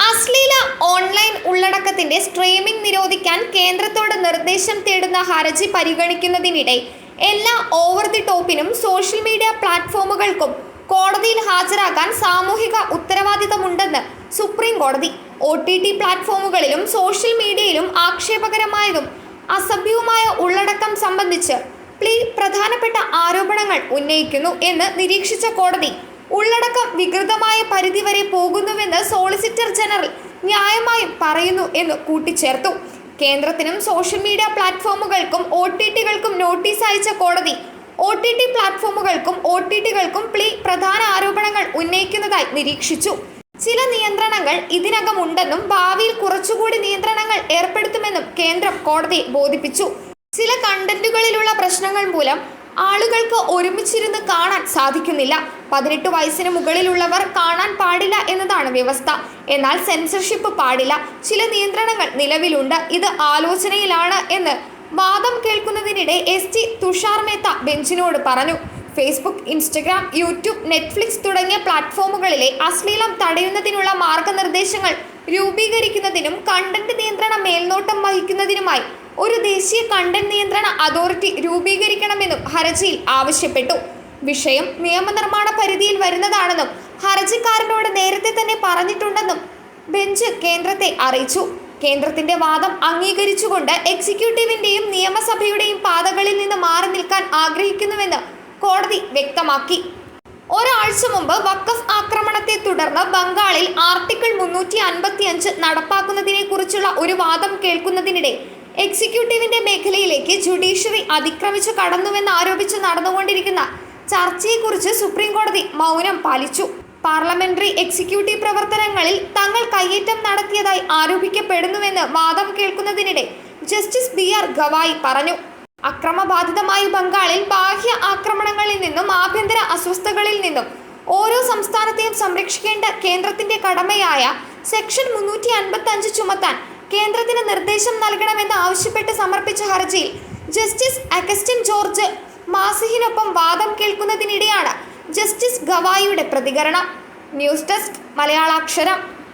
അശ്ലീല ഓൺലൈൻ ഉള്ളടക്കത്തിന്റെ സ്ട്രീമിംഗ് നിരോധിക്കാൻ കേന്ദ്രത്തോട് നിർദ്ദേശം തേടുന്ന ഹർജി പരിഗണിക്കുന്നതിനിടെ എല്ലാ ഓവർ ദി ടോപ്പിനും സോഷ്യൽ മീഡിയ പ്ലാറ്റ്ഫോമുകൾക്കും കോടതിയിൽ ഹാജരാകാൻ സാമൂഹിക ഉത്തരവാദിത്തമുണ്ടെന്ന് സുപ്രീം കോടതി. OTT പ്ലാറ്റ്ഫോമുകളിലും സോഷ്യൽ മീഡിയയിലും ആക്ഷേപകരമായതും അസഭ്യവുമായ ഉള്ളടക്കം സംബന്ധിച്ച് പ്രധാനപ്പെട്ട ആരോപണങ്ങൾ ഉന്നയിക്കുന്നു എന്ന് നിരീക്ഷിച്ച കോടതി, ഉള്ളടക്കം വികൃതമായ പരിധിവരെ പോകുന്നുവെന്ന് സോളിസിറ്റർ ജനറൽ ന്യായമായും പറയുന്നു എന്ന് കൂട്ടിച്ചേർത്തു. കേന്ദ്രത്തിനും സോഷ്യൽ മീഡിയ പ്ലാറ്റ്ഫോമുകൾക്കും OTTകൾക്കും നോട്ടീസ് അയച്ച കോടതി OTT പ്ലാറ്റ്ഫോമുകൾക്കും OTTകൾക്കും പ്രധാന ആരോപണങ്ങൾ ഉന്നയിക്കുന്നതായി നിരീക്ഷിച്ചു. ചില നിയന്ത്രണങ്ങൾ ഇതിനകം ഉണ്ടെന്നും ഭാവിയിൽ കുറച്ചുകൂടി നിയന്ത്രണങ്ങൾ ഏർപ്പെടുത്തുമെന്നും കേന്ദ്രം കോടതിയെ ബോധിപ്പിച്ചു. ചില കണ്ടന്റുകളിലുള്ള പ്രശ്നങ്ങൾ മൂലം ആളുകൾക്ക് ഒരുമിച്ചിരുന്ന് കാണാൻ സാധിക്കുന്നില്ല. 18 വയസ്സിന് മുകളിലുള്ളവർ കാണാൻ പാടില്ല എന്നതാണ് വ്യവസ്ഥ. എന്നാൽ സെൻസർഷിപ്പ് പാടില്ല. ചില നിയന്ത്രണങ്ങൾ നിലവിലുണ്ട്. ഇത് ആലോചനയിലാണ് എന്ന് വാദം കേൾക്കുന്നതിനിടെ ST തുഷാർ മേത്ത ബെഞ്ചിനോട് പറഞ്ഞു. ഫേസ്ബുക്ക്, ഇൻസ്റ്റഗ്രാം, യൂട്യൂബ്, നെറ്റ്ഫ്ലിക്സ് തുടങ്ങിയ പ്ലാറ്റ്ഫോമുകളിലെ അശ്ലീലം തടയുന്നതിനുള്ള മാർഗനിർദ്ദേശങ്ങൾ രൂപീകരിക്കുന്നതിനും കണ്ടന്റ് നിയന്ത്രണ മേൽനോട്ടം വഹിക്കുന്നതിനുമായി ഒരു ദേശീയ കണ്ടന്റ് നിയന്ത്രണ അതോറിറ്റി രൂപീകരിക്കണമെന്നും ഹർജിയിൽ ആവശ്യപ്പെട്ടു. വിഷയം നിയമനിർമ്മാണ പരിധിയിൽ വരുന്നതാണെന്നും ഹർജിക്കാരനോട് നേരത്തെ തന്നെ പറഞ്ഞിട്ടുണ്ടെന്നും ബെഞ്ച് കേന്ദ്രത്തെ അറിയിച്ചു. കേന്ദ്രത്തിന്റെ വാദം അംഗീകരിച്ചുകൊണ്ട് എക്സിക്യൂട്ടീവിന്റെയും നിയമസഭയുടെയും പാതകളിൽ നിന്ന് മാറി നിൽക്കാൻ ആഗ്രഹിക്കുന്നുവെന്ന് കോടതി വ്യക്തമാക്കി. ഒരാഴ്ച മുമ്പ് വഖഫ് ആക്രമണത്തെ തുടർന്ന് ബംഗാളിൽ ആർട്ടിക്കിൾ 355 നടപ്പാക്കുന്നതിനെ കുറിച്ചുള്ള ഒരു വാദം കേൾക്കുന്നതിനിടെ എക്സിക്യൂട്ടീവിന്റെ മേഖലയിലേക്ക് ജുഡീഷ്യറി അതിക്രമിച്ചു കടന്നുവെന്നാരോപിച്ച് നടന്നുകൊണ്ടിരിക്കുന്ന ചർച്ചയെക്കുറിച്ച് സുപ്രീം കോടതി മൗനം പാലിച്ചു. പാർലമെന്ററി എക്സിക്യൂട്ടീവ് പ്രവർത്തനങ്ങളിൽ തങ്ങൾ കയ്യേറ്റം നടത്തിയതായി ആരോപിക്കപ്പെടുന്നുവെന്ന് വാദം കേൾക്കുന്നതിനിടെ ജസ്റ്റിസ് BR ഗവായി പറഞ്ഞു. അക്രമബാധിതമായ ബംഗാളിൽ ബാഹ്യ ആക്രമണങ്ങളിൽ നിന്നും ആഭ്യന്തര അസ്വസ്ഥതകളിൽ നിന്നും ഓരോ സംസ്ഥാനത്തെയും സംരക്ഷിക്കേണ്ട കേന്ദ്രത്തിന്റെ കടമയായ സെക്ഷൻ 355 ചുമത്താൻ കേന്ദ്രത്തിന് നിർദ്ദേശം നൽകണമെന്ന് ആവശ്യപ്പെട്ട് സമർപ്പിച്ച ഹർജിയിൽ ജസ്റ്റിസ് അഗസ്റ്റിൻ ജോർജ് മാസിഹിനൊപ്പം വാദം കേൾക്കുന്നതിനിടെയാണ് ജസ്റ്റിസ് ഗവായിയുടെ പ്രതികരണം. News desk മലയാളാക്ഷരം.